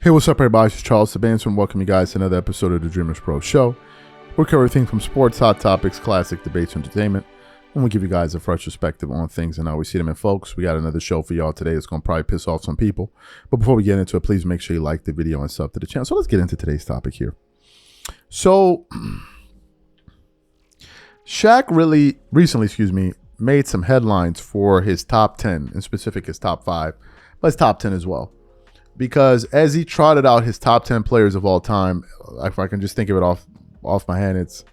Hey, what's up, everybody? It's Charles Sabanson. Welcome you guys to another episode of the DREAMERSPRO show. We cover everything from sports, hot topics, classic debates, entertainment, and we give you guys a fresh perspective on things and how we see them. And folks, we got another show for y'all today that's going to probably piss off some people. But before we get into it, please make sure you like the video and sub to the channel. So let's get into today's topic here. So Shaq recently made some headlines for his top 10, in specific his top 5, but his top 10 as well. Because as he trotted out his top 10 players of all time, if I can just think of it off my hand, it's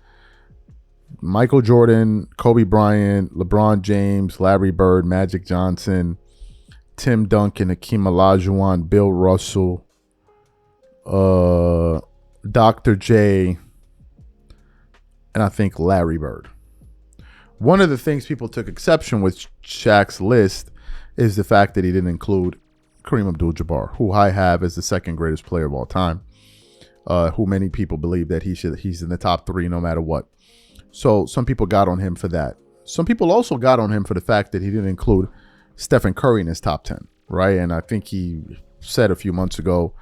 Michael Jordan, Kobe Bryant, LeBron James, Larry Bird, Magic Johnson, Tim Duncan, Hakeem Olajuwon, Bill Russell, Dr. J, and I think Larry Bird. One of the things people took exception with Shaq's list is the fact that he didn't include Kareem Abdul-Jabbar, who I have as the second greatest player of all time, who many people believe that he's in the top 3 no matter what. So some people got on him for that. Some people also got on him for the fact that he didn't include Stephen Curry in his top 10, right? And I think he said a few months ago,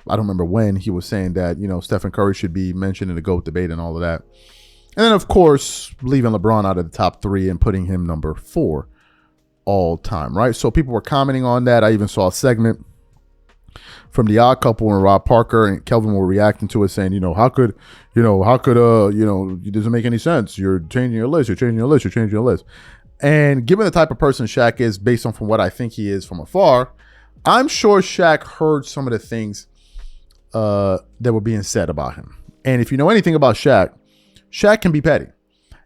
I don't remember when, he was saying that, Stephen Curry should be mentioned in the GOAT debate and all of that. And then, of course, leaving LeBron out of the top 3 and putting him number 4 all time, right? So people were commenting on that. I even saw a segment from The Odd Couple and Rob Parker and Kelvin were reacting to it, saying, how could it doesn't make any sense. You're changing your list. And given the type of person Shaq is, based on from what I think he is from afar, I'm sure Shaq heard some of the things that were being said about him. And if you know anything about Shaq can be petty.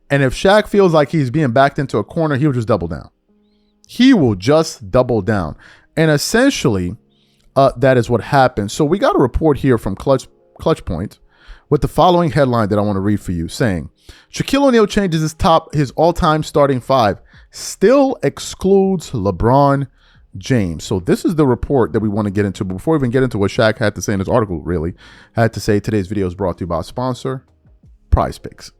And if Shaq feels like he's being backed into a corner, he'll just double down. He will just double down. And essentially, that is what happened. So we got a report here from Clutch Point with the following headline that I want to read for you, saying, Shaquille O'Neal changes his all-time starting 5, still excludes LeBron James. So this is the report that we want to get into. But before we even get into what Shaq had to say in his article, today's video is brought to you by a sponsor, Prize Picks.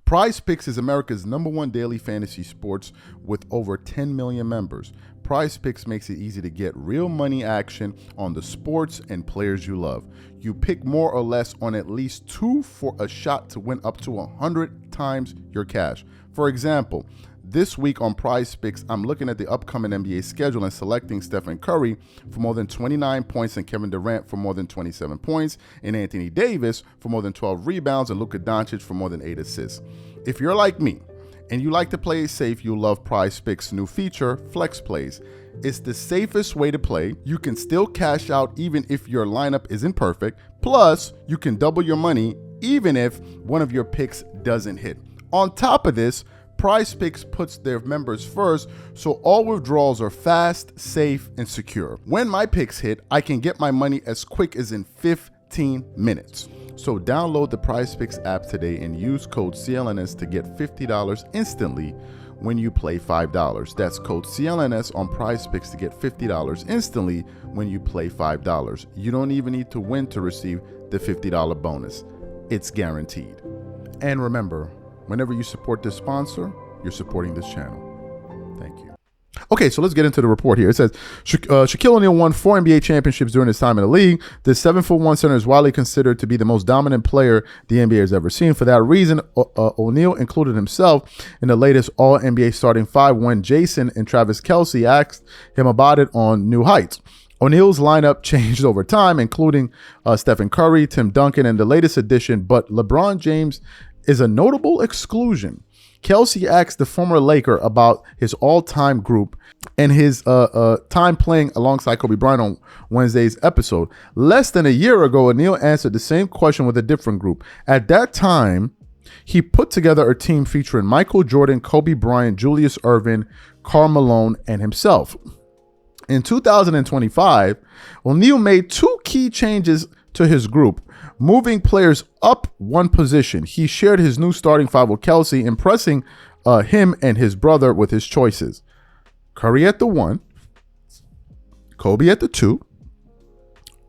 Prize Picks is America's #1 daily fantasy sports with over 10 million members. Prize Picks makes it easy to get real money action on the sports and players you love. You pick more or less on at least 2 for a shot to win up to 100 times your cash. For example, this week on Prize Picks, I'm looking at the upcoming NBA schedule and selecting Stephen Curry for more than 29 points and Kevin Durant for more than 27 points and Anthony Davis for more than 12 rebounds and Luka Doncic for more than 8 assists. If you're like me and you like to play it safe, you'll love Prize Picks' new feature, Flex Plays. It's the safest way to play. You can still cash out even if your lineup isn't perfect. Plus, you can double your money even if one of your picks doesn't hit. On top of this, Prize Picks puts their members first, so all withdrawals are fast, safe, and secure. When my picks hit, I can get my money as quick as in 15 minutes. So download the Prize Picks app today and use code CLNS to get $50 instantly when you play $5. That's code CLNS on Prize Picks to get $50 instantly when you play $5. You don't even need to win to receive the $50 bonus. It's guaranteed. And remember, whenever you support this sponsor, you're supporting this channel. Thank you. Okay, so let's get into the report here. It says, Shaquille O'Neal won 4 NBA championships during his time in the league. This 7'1" center is widely considered to be the most dominant player the NBA has ever seen. For that reason, O'Neal included himself in the latest All-NBA starting 5 when Jason and Travis Kelce asked him about it on New Heights. O'Neal's lineup changed over time, including Stephen Curry, Tim Duncan, and the latest addition, but LeBron James is a notable exclusion. Kelce asked the former Laker about his all-time group and his time playing alongside Kobe Bryant on Wednesday's episode. Less than a year ago, O'Neal answered the same question with a different group. At that time, he put together a team featuring Michael Jordan, Kobe Bryant, Julius Erving, Karl Malone, and himself. In 2025, O'Neal made 2 key changes to his group, moving players up 1 position. He shared his new starting 5 with Kelce, impressing him and his brother with his choices. Curry at the 1, Kobe at the 2,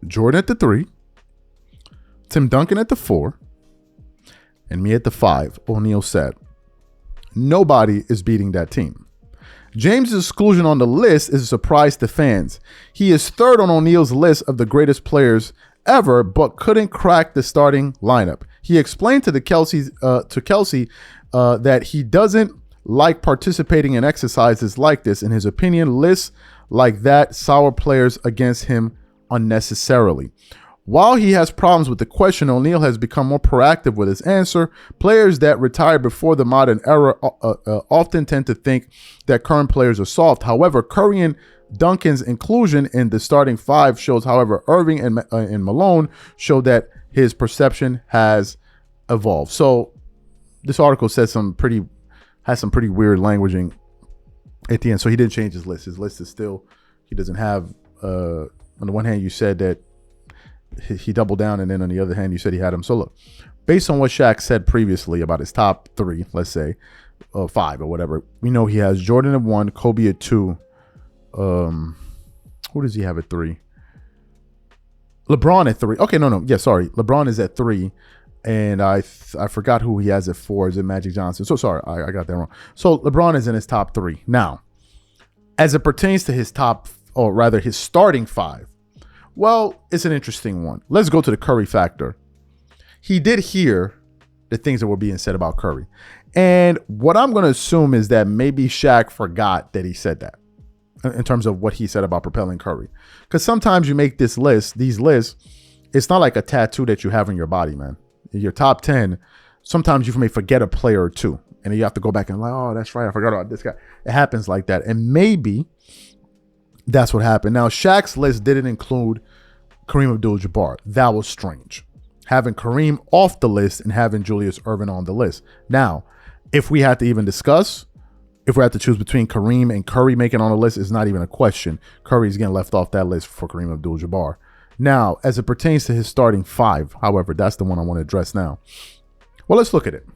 Jordan at the 3, Tim Duncan at the 4, and me at the 5, O'Neal said. Nobody is beating that team. James' exclusion on the list is a surprise to fans. He is third on O'Neal's list of the greatest players ever, but couldn't crack the starting lineup. He explained to Kelsey that he doesn't like participating in exercises like this. In his opinion, lists like that sour players against him unnecessarily. While he has problems with the question, O'Neal has become more proactive with his answer. Players that retired before the modern era often tend to think that current players are soft. However, Curry and Duncan's inclusion in the starting five shows, however, Irving and Malone show that his perception has evolved. So this article has some pretty weird languaging at the end. So he didn't change his list. His list is still, he doesn't have, on the one hand, you said that he doubled down, and then on the other hand, you said he had him. So look, based on what Shaq said previously about his top three, let's say, five or whatever, we know he has Jordan at 1, Kobe at 2. Who does he have at 3? LeBron at 3. Okay, no. Yeah, sorry. LeBron is at 3. And I forgot who he has at 4. Is it Magic Johnson? So sorry, I got that wrong. So LeBron is in his top 3. Now, as it pertains to his his starting 5, well, it's an interesting one. Let's go to the Curry factor. He did hear the things that were being said about Curry. And what I'm going to assume is that maybe Shaq forgot that he said that in terms of what he said about propelling Curry. Because sometimes you make these lists, it's not like a tattoo that you have on your body, man. Your top 10, sometimes you may forget a player or two. And then you have to go back and like, oh, that's right, I forgot about this guy. It happens like that. And maybe that's what happened. Now, Shaq's list didn't include Kareem Abdul-Jabbar. That was strange. Having Kareem off the list and having Julius Erving on the list. Now, if we had to even discuss, if we had to choose between Kareem and Curry making on the list, is not even a question. Curry's getting left off that list for Kareem Abdul-Jabbar. Now, as it pertains to his starting 5, however, that's the one I want to address now. Well, let's look at it.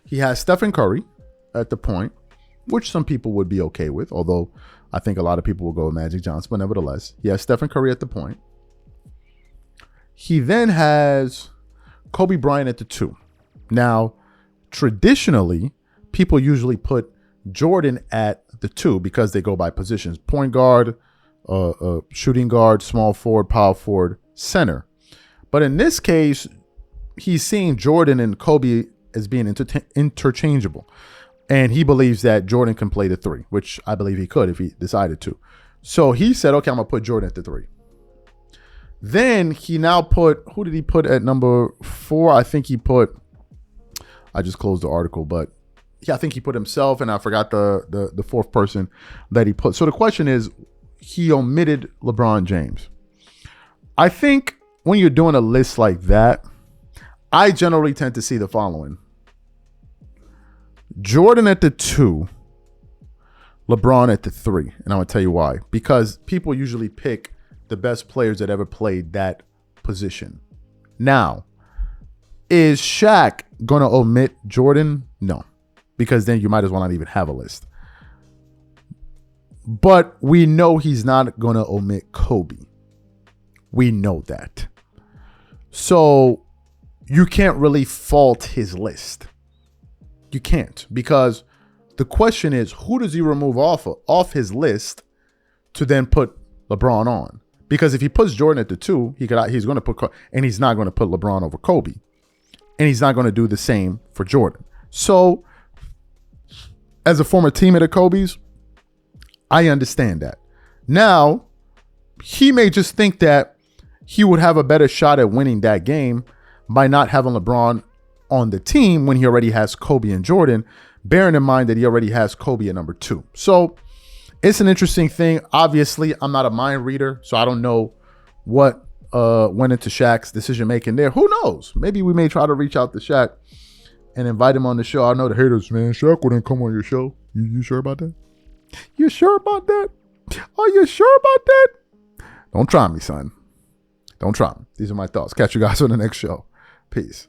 He has Stephen Curry at the point, which some people would be okay with, although I think a lot of people will go with Magic Johnson, but nevertheless, he has Stephen Curry at the point. He then has Kobe Bryant at the 2. Now, traditionally, people usually put Jordan at the 2 because they go by positions: point guard, shooting guard, small forward, power forward, center. But in this case, he's seeing Jordan and Kobe as being interchangeable. And he believes that Jordan can play the 3, which I believe he could if he decided to. So he said, okay, I'm going to put Jordan at the 3. Then he now put, who did he put at number 4? I think he put, I just closed the article, but yeah, I think he put himself, and I forgot the fourth person that he put. So the question is, he omitted LeBron James. I think when you're doing a list like that, I generally tend to see the following: Jordan at the 2, LeBron at the 3. And I'm going to tell you why. Because people usually pick the best players that ever played that position. Now, is Shaq going to omit Jordan? No. Because then you might as well not even have a list. But we know he's not going to omit Kobe. We know that. So you can't really fault his list. You can't, because the question is, who does he remove off his list to then put LeBron on? Because if he puts Jordan at the 2, he's going to put, and he's not going to put LeBron over Kobe, and he's not going to do the same for Jordan. So, as a former teammate of Kobe's, I understand that. Now, he may just think that he would have a better shot at winning that game by not having LeBron on the team when he already has Kobe and Jordan, bearing in mind that he already has Kobe at number 2. So it's an interesting thing. Obviously, I'm not a mind reader, so I don't know what went into Shaq's decision making there. Who knows? Maybe we may try to reach out to Shaq and invite him on the show. I know the haters, man. Shaq wouldn't come on your show. You sure about that? You sure about that? Are you sure about that? Don't try me, son. Don't try me. These are my thoughts. Catch you guys on the next show. Peace.